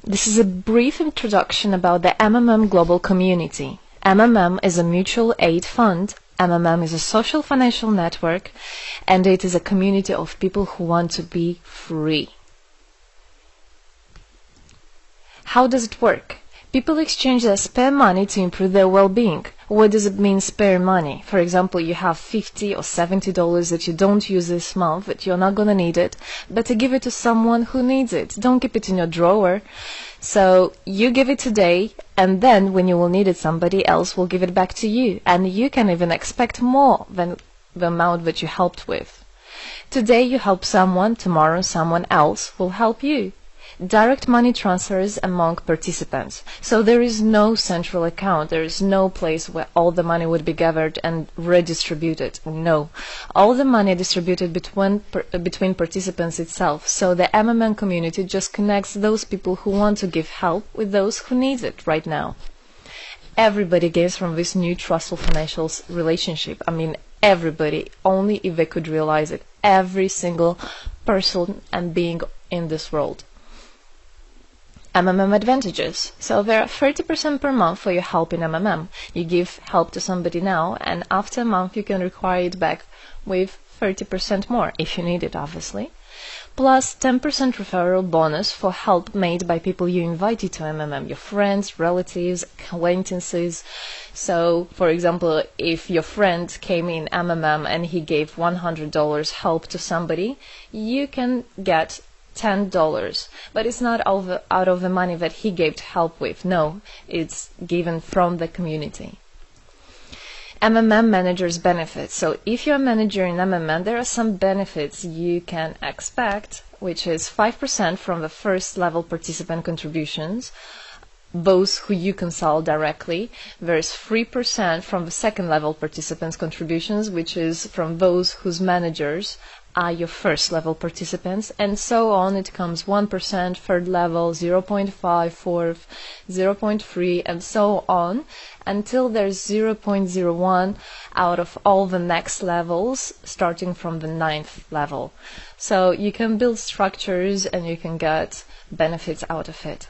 This is a brief introduction about the MMM global community. MMM is a mutual aid fund. MMM is a social financial network, and it is a community of people who want to be free. How does it work? People exchange their spare money to improve their well-being. What does it mean, spare money? For example, you have $50 or $70 that you don't use this month, that you're not gonna need it, but to give it to someone who needs it. Don't keep it in your drawer. So you give it today, and then when you will need it, somebody else will give it back to you, and you can even expect more than the amount that you helped with. Today you help someone, tomorrow someone else will help you. Direct money transfers among participants. So there is no central account. There is no place where all the money would be gathered and redistributed. No. All the money distributed between participants itself. So the MMM community just connects those people who want to give help with those who need it right now. Everybody gains from this new trustful financial relationship. I mean, everybody, only if they could realize it. Every single person and being in this world. MMM advantages. So there are 30% per month for your help in MMM. You give help to somebody now, and after a month you can require it back with 30% more, if you need it, obviously. Plus 10% referral bonus for help made by people you invited to MMM, your friends, relatives, acquaintances. So, for example, if your friend came in MMM and he gave $100 help to somebody, you can get $10, but it's not out of the money that he gave to help with. No, it's given from the community. MMM managers benefits. So if you're a manager in MMM, there are some benefits you can expect, which is 5% from the first level participant contributions, those who you consult directly. There's 3% from the second level participants contributions, which is from those whose managers are your first level participants, and so on. It comes 1%, third level, 0.5, fourth, 0.3, and so on, until there's 0.01 out of all the next levels, starting from the 9th level. So you can build structures and you can get benefits out of it.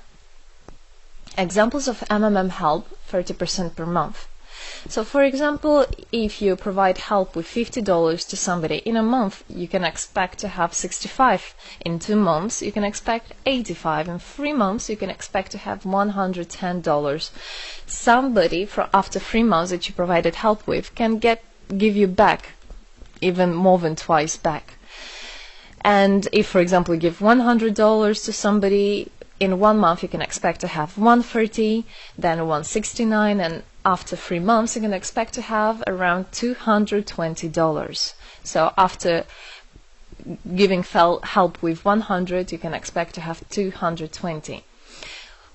Examples of MMM help, 30% per month. So for example, if you provide help with $50 to somebody in a month, you can expect to have 65. In 2 months, you can expect 85. In 3 months, you can expect to have $110. Somebody after 3 months that you provided help with can give you back even more than twice back. And if, for example, you give $100 to somebody, in 1 month you can expect to have $130, then $169, and after 3 months you can expect to have around $220. So after giving help with 100, you can expect to have 220.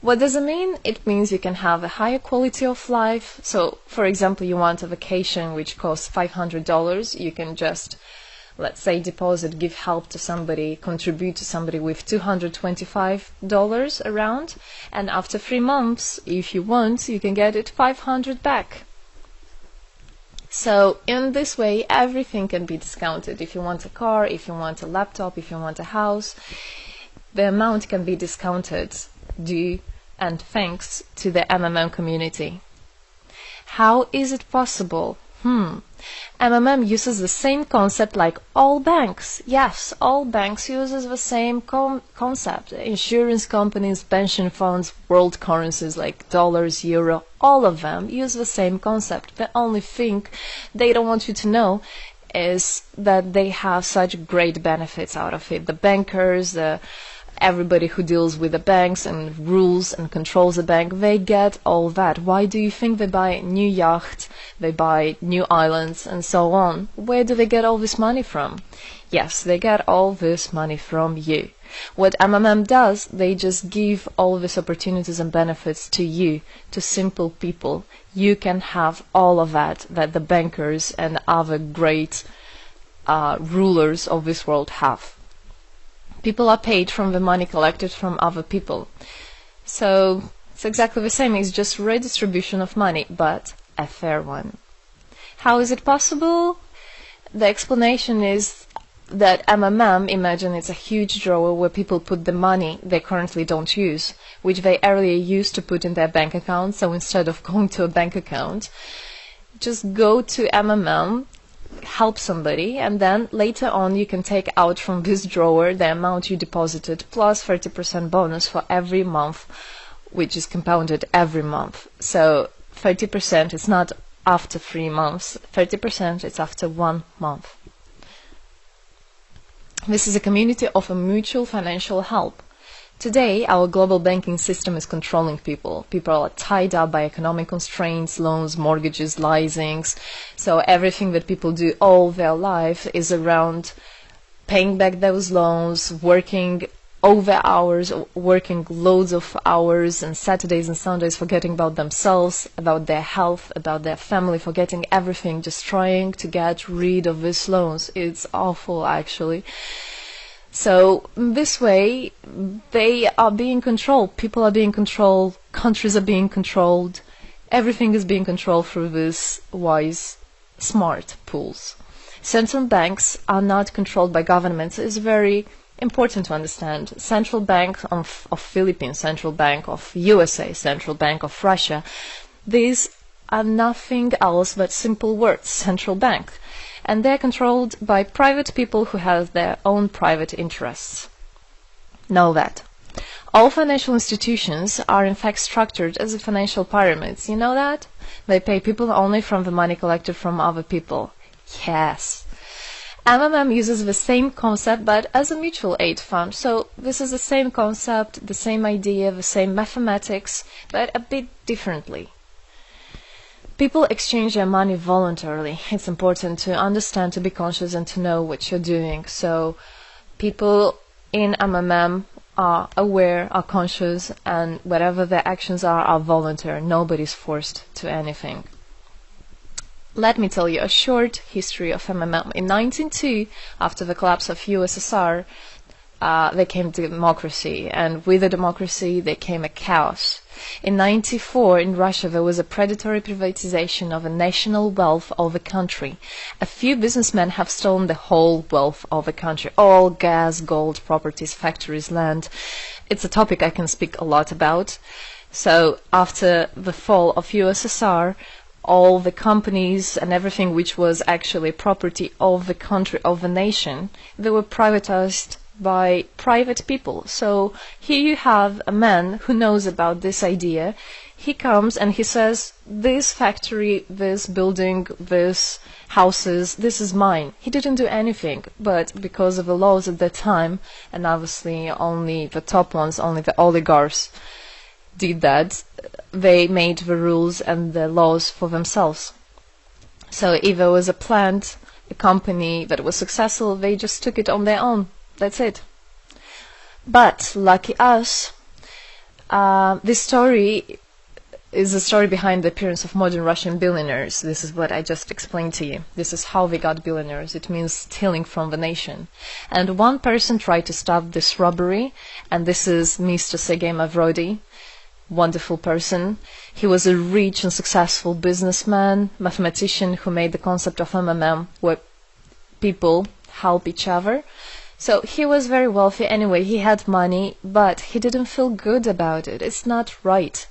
What does it mean? It means you can have a higher quality of life. So for example, you want a vacation which costs $500, you can just, let's say, deposit, give help to somebody, contribute to somebody with $225 around, and after 3 months, if you want, you can get it 500 back. So in this way, everything can be discounted. If you want a car, if you want a laptop, if you want a house, the amount can be discounted due and thanks to the MMM community. How is it possible? MMM uses the same concept like all banks. Yes, all banks uses the same concept. Insurance companies, pension funds, world currencies like dollars, euro, all of them use the same concept. The only thing they don't want you to know is that they have such great benefits out of it. The bankers, everybody who deals with the banks and rules and controls the bank, they get all that. Why do you think they buy new yachts, they buy new islands, and so on? Where do they get all this money from? Yes, they get all this money from you. What MMM does, they just give all these opportunities and benefits to you, to simple people. You can have all of that the bankers and other great rulers of this world have. People are paid from the money collected from other people. So it's exactly the same. It's just redistribution of money, but a fair one. How is it possible? The explanation is that MMM, imagine it's a huge drawer where people put the money they currently don't use, which they earlier used to put in their bank account. So instead of going to a bank account, just go to MMM, help somebody, and then later on you can take out from this drawer the amount you deposited plus 30% bonus for every month, which is compounded every month. So 30% is not after 3 months, 30% is after 1 month. This is a community of a mutual financial help. Today, our global banking system is controlling people. People are tied up by economic constraints, loans, mortgages, leasings. So everything that people do all their life is around paying back those loans, working over hours, working loads of hours, and Saturdays and Sundays forgetting about themselves, about their health, about their family, forgetting everything, just trying to get rid of these loans. It's awful, actually. So this way, they are being controlled. People are being controlled. Countries are being controlled. Everything is being controlled through these wise, smart pools. Central banks are not controlled by governments. It's very important to understand. Central Bank of Philippines, Central Bank of USA, Central Bank of Russia, these are nothing else but simple words, central bank. And they're controlled by private people who have their own private interests. Know that. All financial institutions are in fact structured as financial pyramids. You know that? They pay people only from the money collected from other people. Yes. MMM uses the same concept but as a mutual aid fund. So this is the same concept, the same idea, the same mathematics, but a bit differently. People exchange their money voluntarily. It's important to understand, to be conscious, and to know what you're doing. So people in MMM are aware, are conscious, and whatever their actions are voluntary. Nobody's forced to anything. Let me tell you a short history of MMM. In 1902, after the collapse of USSR, there came democracy, and with the democracy there came a chaos. In 1994, in Russia, there was a predatory privatization of a national wealth of the country. A few businessmen have stolen the whole wealth of the country, all gas, gold, properties, factories, land. It's a topic I can speak a lot about. So after the fall of USSR, all the companies and everything which was actually property of the country, of the nation, they were privatized by private people. So here you have a man who knows about this idea. He comes and he says, this factory, this building, this houses, this is mine. He didn't do anything, but because of the laws at that time, and obviously only the top ones, only the oligarchs did that, they made the rules and the laws for themselves. So if there was a plant, a company that was successful, they just took it on their own. That's it. But lucky us, this story is the story behind the appearance of modern Russian billionaires. This is what I just explained to you. This is how they got billionaires. It means stealing from the nation. And one person tried to stop this robbery, and this is Mr. Sergei Mavrodi. Wonderful person. He was a rich and successful businessman, mathematician who made the concept of MMM, where people help each other. So he was very wealthy anyway, he had money, but he didn't feel good about it. It's not right.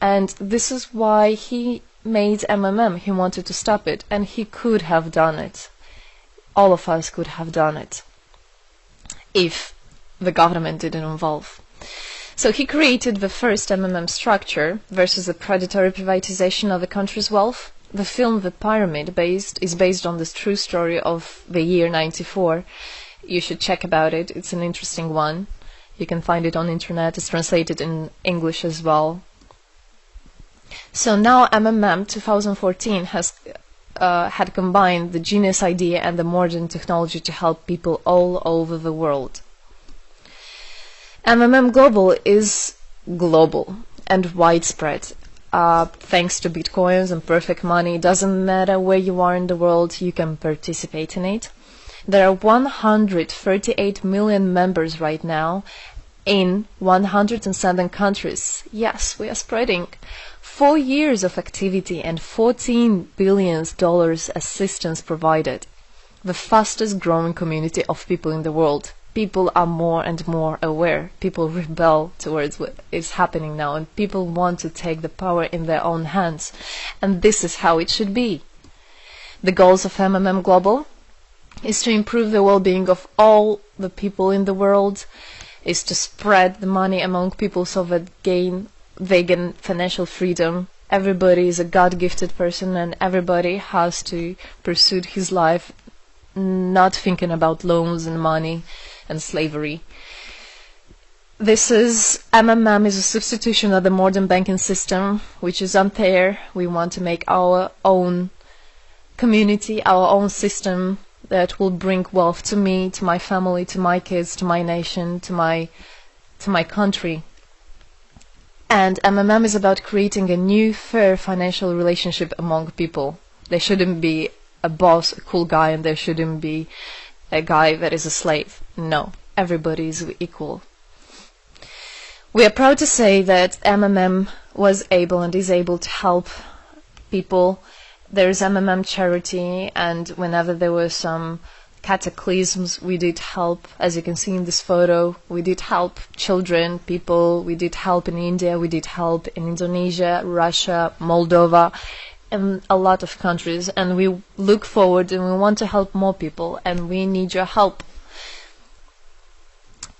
And this is why he made MMM. He wanted to stop it, and he could have done it. All of us could have done it if the government didn't involve. So he created the first MMM structure versus the predatory privatization of the country's wealth. The film The Pyramid is based on this true story of the year 94. You should check about it. It's an interesting one. You can find it on internet. It's translated in English as well. So now MMM 2014 has had combined the genius idea and the modern technology to help people all over the world. MMM Global is global and widespread. Thanks to Bitcoins and perfect money, doesn't matter where you are in the world, you can participate in it. There are 138 million members right now in 107 countries. Yes, we are spreading. 4 years of activity and $14 billion assistance provided. the fastest growing community of people in the world. People are more and more aware. People rebel towards what is happening now, and people want to take the power in their own hands. And this is how it should be. The goals of MMM Global is to improve the well-being of all the people in the world, is to spread the money among people so that they gain financial freedom. Everybody is a God-gifted person, and everybody has to pursue his life not thinking about loans and money and slavery. This is MMM is a substitution of the modern banking system, which is unfair. We want to make our own community, our own system that will bring wealth to me, to my family, to my kids, to my nation, to my country. And MMM is about creating a new, fair financial relationship among people. There shouldn't be a boss, a cool guy, and there shouldn't be a guy that is a slave. No, everybody is equal. We are proud to say that MMM was able and is able to help people. There is MMM charity, and whenever there were some cataclysms, we did help. As you can see in this photo, we did help children, people. We did help in India, we did help in Indonesia, Russia, Moldova, and a lot of countries. And we look forward and we want to help more people, and we need your help.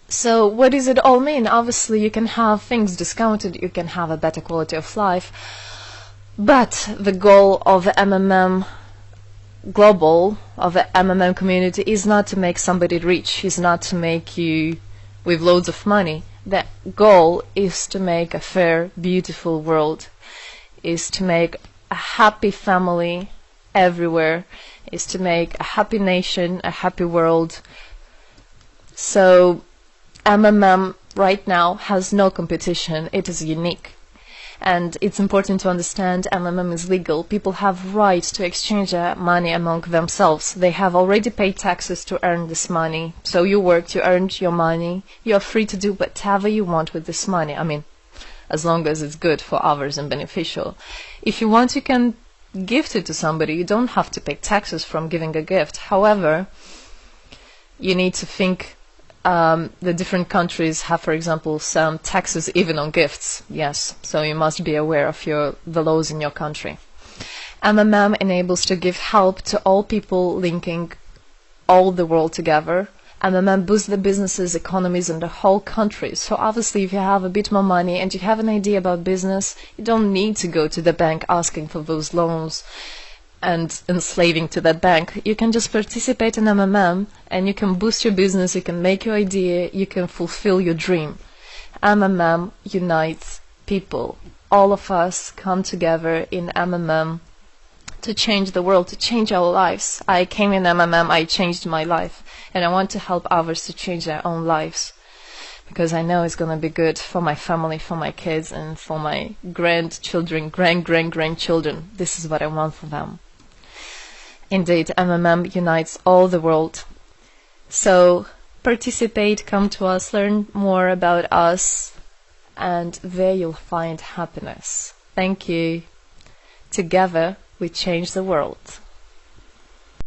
So what does it all mean? Obviously you can have things discounted, you can have a better quality of life, but the goal of the MMM Global, of the MMM community, is not to make somebody rich, is not to make you with loads of money. The goal is to make a fair, beautiful world, is to make a happy family everywhere, is to make a happy nation, a happy world. So MMM right now has no competition, it is unique. And it's important to understand MMM is legal. People have rights to exchange their money among themselves. They have already paid taxes to earn this money. So you worked, you earned your money. You're free to do whatever you want with this money. I mean, as long as it's good for others and beneficial. If you want, you can gift it to somebody. You don't have to pay taxes from giving a gift. However, you need to think the different countries have, for example, some taxes even on gifts. Yes, so you must be aware of the laws in your country. MMM enables to give help to all people, linking all the world together. MMM boosts the businesses, economies, and the whole country. So obviously, if you have a bit more money and you have an idea about business, you don't need to go to the bank asking for those loans and enslaving to that bank. You can just participate in MMM and you can boost your business, you can make your idea, you can fulfill your dream. MMM unites people. All of us come together in MMM to change the world, to change our lives. I came in MMM, I changed my life, and I want to help others to change their own lives, because I know it's going to be good for my family, for my kids, and for my grandchildren, grandchildren. This is what I want for them. Indeed, MMM unites all the world. So participate, come to us, learn more about us, and there you'll find happiness. Thank you. Together we change the world.